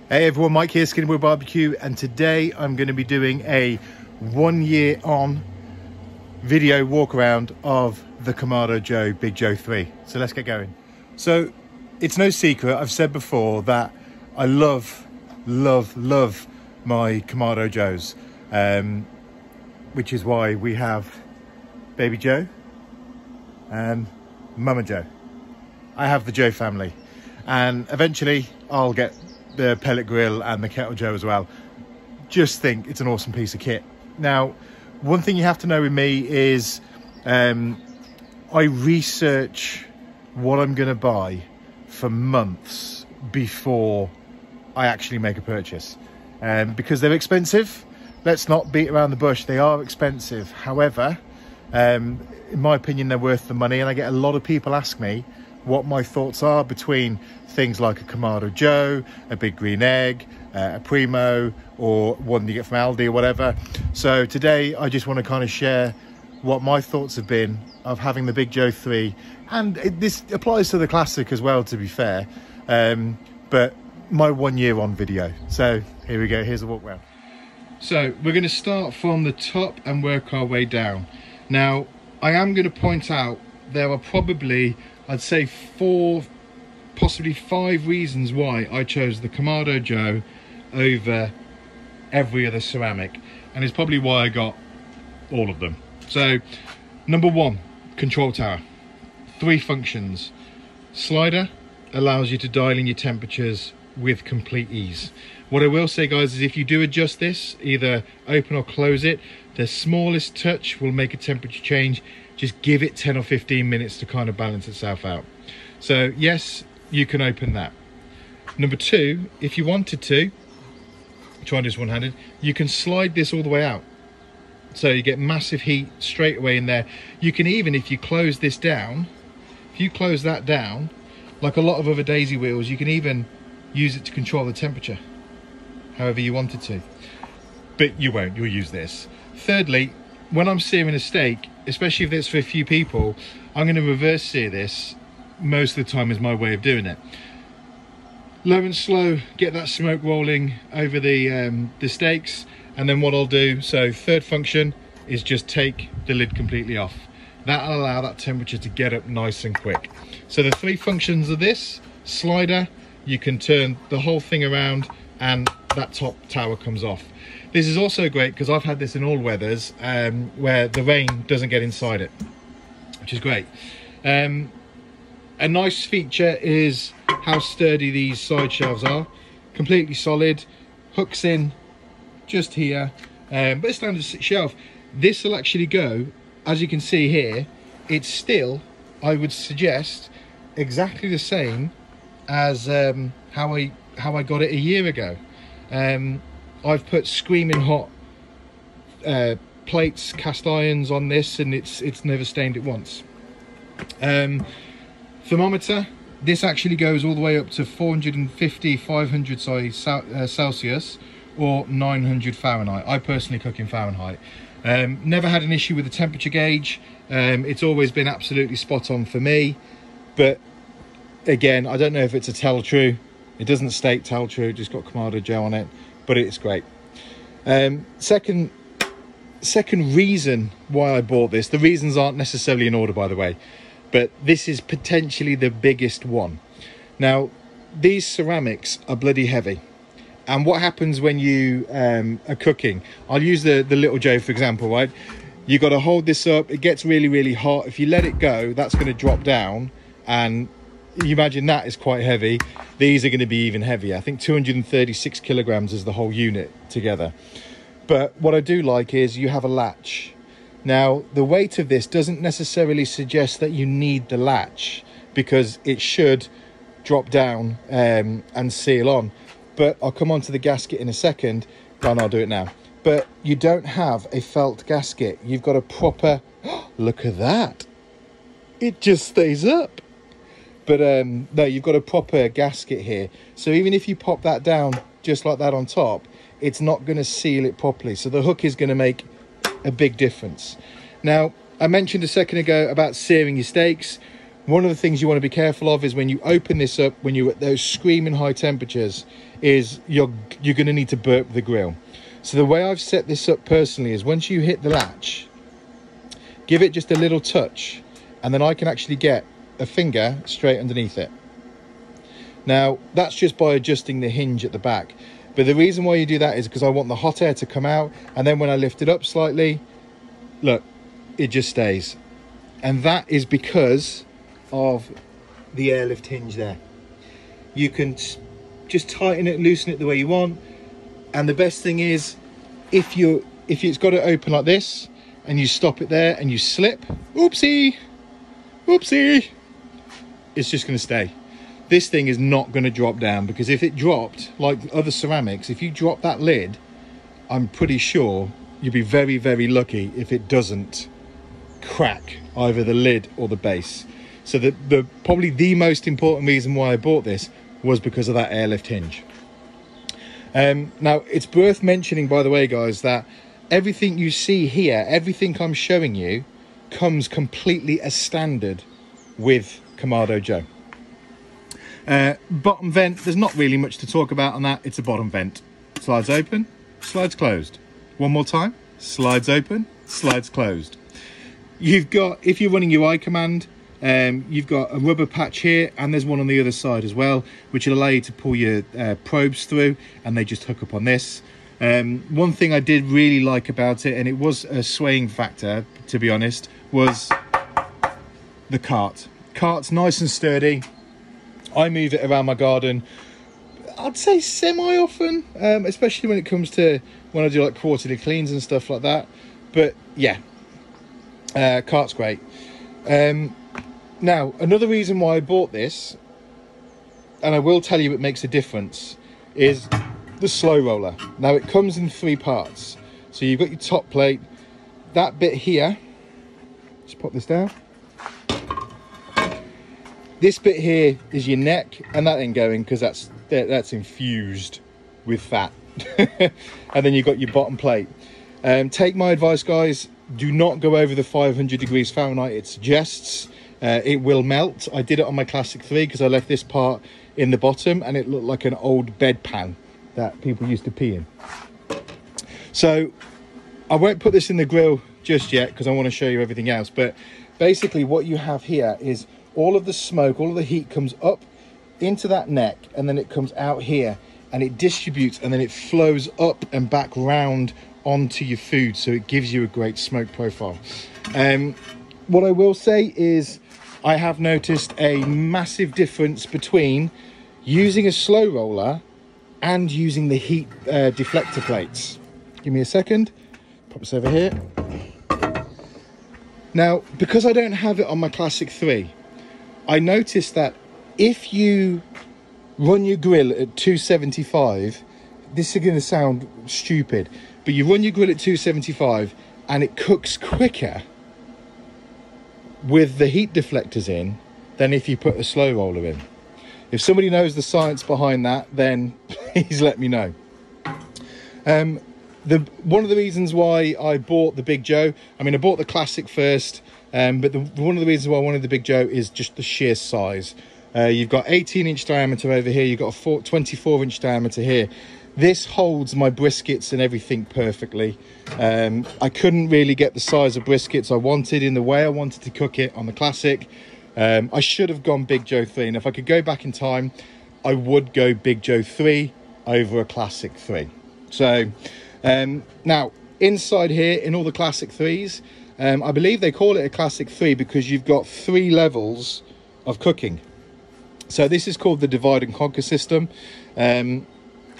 Hey everyone, Mike here, Skinny Boy Barbecue, and today I'm going to be doing a 1 year on video walk around of the Kamado Joe Big Joe 3. So let's get going. So it's no secret, I've said before that I love my Kamado Joes, which is why we have Baby Joe and Mama Joe. I have the Joe family, and eventually I'll get the pellet grill and the kettle Joe as well. Just think it's an awesome piece of kit. Now, one thing you have to know with me is I research what I'm going to buy for months before I actually make a purchase, because they're expensive. Let's not beat around the bush, they are expensive. However, in my opinion, they're worth the money, and I get a lot of people ask me what my thoughts are between things like a Kamado Joe, a Big Green Egg, a Primo, or one you get from Aldi or whatever. So today I just want to kind of share what my thoughts have been of having the Big Joe 3, and this applies to the Classic as well, to be fair, but my 1 year on video. So here we go, here's the walk round. So we're going to start from the top and work our way down. Now I am going to point out there are probably, I'd say 4, possibly 5 reasons why I chose the Kamado Joe over every other ceramic, and it's probably why I got all of them. So number 1, control tower. 3 functions. Slider allows you to dial in your temperatures with complete ease. What I will say, guys, is if you do adjust this, either open or close it, the smallest touch will make a temperature change. Just give it 10 or 15 minutes to kind of balance itself out. So yes, you can open that. Number 2, if you wanted to, try this one-handed, you can slide this all the way out. So you get massive heat straight away in there. You can even, if you close this down, if you close that down, like a lot of other daisy wheels, you can even use it to control the temperature however you wanted to. But you won't, you'll use this. Thirdly, when I'm searing a steak, especially if it's for a few people, I'm going to reverse sear this most of the time, is my way of doing it. Low and slow, get that smoke rolling over the steaks, and then what I'll do, so third function is just take the lid completely off. That'll allow that temperature to get up nice and quick. So the 3 functions of this: slider, you can turn the whole thing around and that top tower comes off. This is also great because I've had this in all weathers, where the rain doesn't get inside it, which is great. A nice feature is how sturdy these side shelves are. Completely solid, hooks in just here, but it's standard shelf. This will actually go, as you can see here, it's still, I would suggest, exactly the same as how I got it a year ago. I've put screaming hot plates, cast irons on this, and it's never stained it once. Thermometer, this actually goes all the way up to 450, 500 Celsius or 900 Fahrenheit. I personally cook in Fahrenheit. Never had an issue with the temperature gauge. It's always been absolutely spot on for me, but again, I don't know if it's a tell true. It doesn't state tell true, just got Kamado Joe on it, but it's great. Second reason why I bought this, the reasons aren't necessarily in order, by the way, but this is potentially the biggest one. Now, these ceramics are bloody heavy, and what happens when you are cooking, I'll use the little Joe for example, right? You got to hold this up, it gets really hot. If you let it go, that's going to drop down, and you imagine that is quite heavy. These are going to be even heavier. I think 236 kilograms is the whole unit together. But what I do like is you have a latch. Now, the weight of this doesn't necessarily suggest that you need the latch, because it should drop down and seal on. But I'll come on to the gasket in a second, and I'll do it now. But you don't have a felt gasket. You've got a proper, look at that. It just stays up. But no, you've got a proper gasket here. So even if you pop that down just like that on top, it's not going to seal it properly. So the hook is going to make a big difference. Now, I mentioned a second ago about searing your steaks. one of the things you want to be careful of is when you open this up, when you're at those screaming high temperatures, is you're going to need to burp the grill. So the way I've set this up personally is once you hit the latch, give it just a little touch, and then I can actually get a finger straight underneath it. Now, that's just by adjusting the hinge at the back. But the reason why you do that is because I want the hot air to come out, and then when I lift it up slightly, look, it just stays. And that is because of the airlift hinge there. You can just tighten it, loosen it the way you want. And the best thing is, if it's got it open like this, and you stop it there and you slip, oopsie, it's just going to stay. This thing is not going to drop down, because if it dropped, like other ceramics, if you drop that lid, I'm pretty sure you'd be very, very lucky if it doesn't crack either the lid or the base. So probably the most important reason why I bought this was because of that airlift hinge. Now, it's worth mentioning, by the way, guys, that everything you see here, everything I'm showing you, comes completely as standard with Kamado Joe. Bottom vent, there's not really much to talk about on that. It's a bottom vent. Slides open, slides closed. One more time, slides open, slides closed. You've got, if you're running your eye command, you've got a rubber patch here, and there's one on the other side as well, which will allow you to pull your probes through, and they just hook up on this. One thing I did really like about it, and it was a swaying factor, to be honest, was the cart. Cart's nice and sturdy. I move it around my garden, I'd say semi-often, especially when it comes to when I do like quarterly cleans and stuff like that. But yeah, cart's great. Now, another reason why I bought this, and I will tell you it makes a difference, is the slow roller. Now, it comes in 3 parts. So you've got your top plate, that bit here, just pop this down. This bit here is your neck, and that ain't going because that's infused with fat. And then you've got your bottom plate. Take my advice, guys, do not go over the 500 degrees Fahrenheit it suggests. It will melt. I did it on my Classic 3 because I left this part in the bottom and it looked like an old bedpan that people used to pee in. So I won't put this in the grill just yet because I want to show you everything else. But basically what you have here is all of the smoke, all of the heat comes up into that neck, and then it comes out here and it distributes, and then it flows up and back round onto your food, so it gives you a great smoke profile. What I will say is I have noticed a massive difference between using a slow roller and using the heat deflector plates. Give me a second, pop this over here. Now, because I don't have it on my Classic 3, I noticed that if you run your grill at 275, this is going to sound stupid, but you run your grill at 275 and it cooks quicker with the heat deflectors in than if you put a slow roller in. If somebody knows the science behind that, then please let me know. One of the reasons why I bought the Big Joe, I mean, I bought the Classic first, but one of the reasons why I wanted the Big Joe is just the sheer size. You've got 18-inch diameter over here, you've got a 24-inch diameter here. This holds my briskets and everything perfectly. I couldn't really get the size of briskets I wanted in the way I wanted to cook it on the Classic. I should have gone Big Joe 3, and if I could go back in time, I would go Big Joe 3 over a Classic 3. So now inside here in all the Classic 3s, I believe they call it a Classic 3 because you've got 3 levels of cooking. So this is called the divide and conquer system,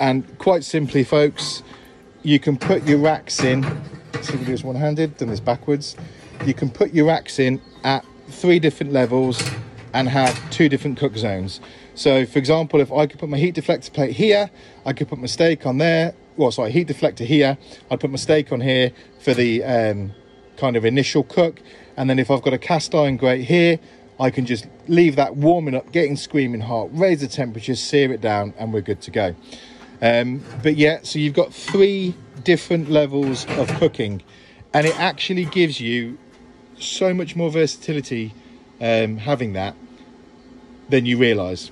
and quite simply, folks, you can put your racks in. Let's see if we do this one-handed, done this backwards. You can put your racks in at 3 different levels and have 2 different cook zones. So for example, if I could put my heat deflector plate here, I could put my steak on there. Well, sorry, heat deflector here. I'd put my steak on here for the kind of initial cook. And then if I've got a cast iron grate here, I can just leave that warming up, getting screaming hot, raise the temperature, sear it down, and we're good to go. But yeah, so you've got 3 different levels of cooking, and it actually gives you so much more versatility having that than you realise.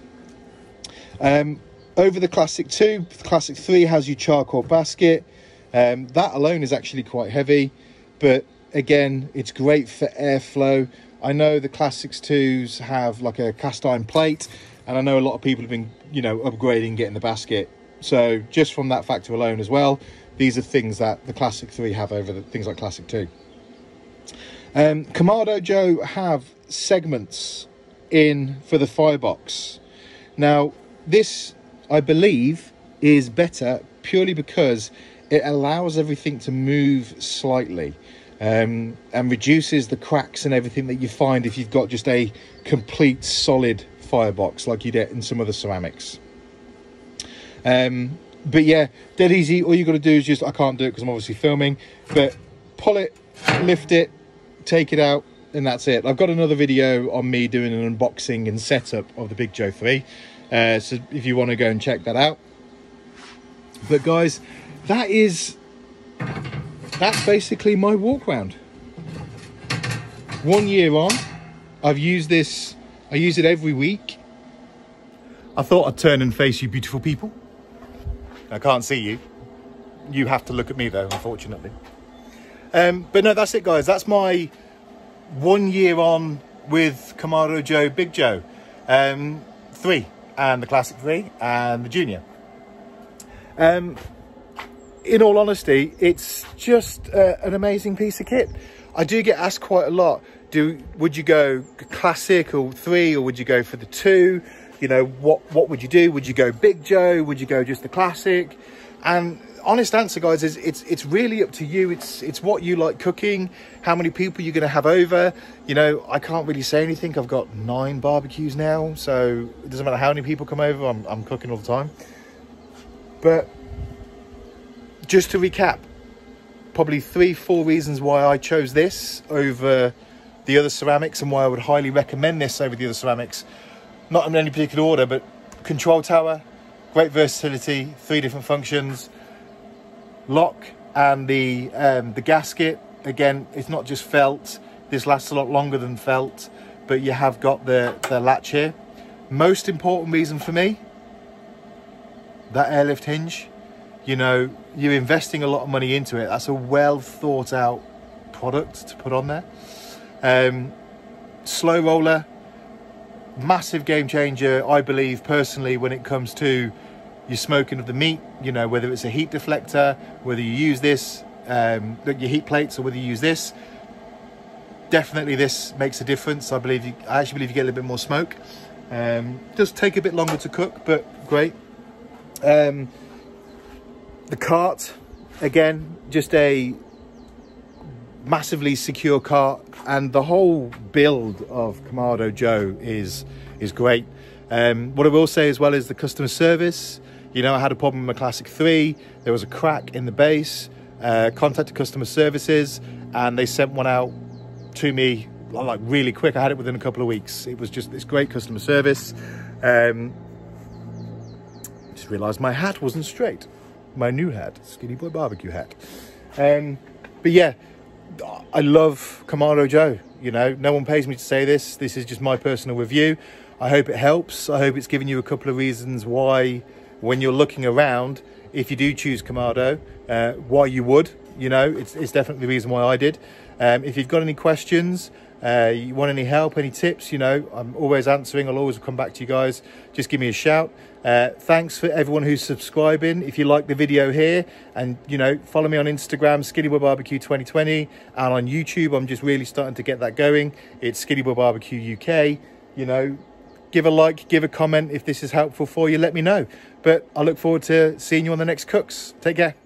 Over the Classic 2, the Classic 3 has your charcoal basket. That alone is actually quite heavy, but again, it's great for airflow. I know the Classics 2s have like a cast iron plate, and I know a lot of people have been, you know, upgrading, getting the basket. So just from that factor alone as well, these are things that the Classic 3 have over the things like Classic 2. Kamado Joe have segments in for the firebox. Now, this, I believe, is better purely because it allows everything to move slightly, and reduces the cracks and everything that you find if you've got just a complete solid firebox like you get in some other ceramics. But yeah, dead easy. All you got to do is just, I can't do it because I'm obviously filming, but pull it, lift it, take it out, and that's it. I've got another video on me doing an unboxing and setup of the Big Joe 3, so if you want to go and check that out. But guys, that's basically my walk round. 1 year on, I've used this, I use it every week. I thought I'd turn and face you beautiful people. I can't see you. You have to look at me though, unfortunately. But no, that's it guys. That's my 1 year on with Kamado Joe, Big Joe 3, and the Classic 3 and the Junior. In all honesty, it's just an amazing piece of kit. I do get asked quite a lot, would you go Classic or 3, or would you go for the 2? You know, what would you do? Would you go Big Joe? Would you go just the Classic? And honest answer, guys, is it's really up to you. It's what you like cooking, how many people you're going to have over. You know, I can't really say anything. I've got 9 barbecues now, so it doesn't matter how many people come over. I'm cooking all the time. But just to recap, probably 3-4 reasons why I chose this over the other ceramics and why I would highly recommend this over the other ceramics. Not in any particular order, but control tower, great versatility, 3 different functions. Lock and the gasket, again, it's not just felt. This lasts a lot longer than felt, but you have got the latch here. Most important reason for me, that airlift hinge. You know, you're investing a lot of money into it. That's a well thought out product to put on there. Slow roller, massive game changer, I believe personally, when it comes to your smoking of the meat. You know, whether it's a heat deflector, whether you use this, your heat plates, or whether you use this, definitely this makes a difference. I actually believe you get a little bit more smoke. Does take a bit longer to cook, but great. The cart, again, just a massively secure cart, and the whole build of Kamado Joe is great. What I will say as well is the customer service. You know, I had a problem with my Classic 3. There was a crack in the base. Contacted customer services, and they sent one out to me like really quick. I had it within a couple of weeks. It was just this great customer service. Just realised my hat wasn't straight. My new hat, Skinny Boy Barbecue hat. But yeah, I love Kamado Joe. You know, no one pays me to say this. This is just my personal review. I hope it helps. I hope it's given you a couple of reasons why, when you're looking around, if you do choose Kamado, why you would. You know, it's definitely the reason why I did. If you've got any questions, you want any help, any tips, you know, I'm always answering. I'll always come back to you guys. Just give me a shout. Thanks for everyone who's subscribing. If you like the video here, and you know, follow me on Instagram, Skinny Boy Barbecue 2020, and on YouTube, I'm just really starting to get that going. It's Skinny Boy Barbecue UK. You know, give a like, give a comment. If this is helpful for you, let me know. But I look forward to seeing you on the next cooks. Take care.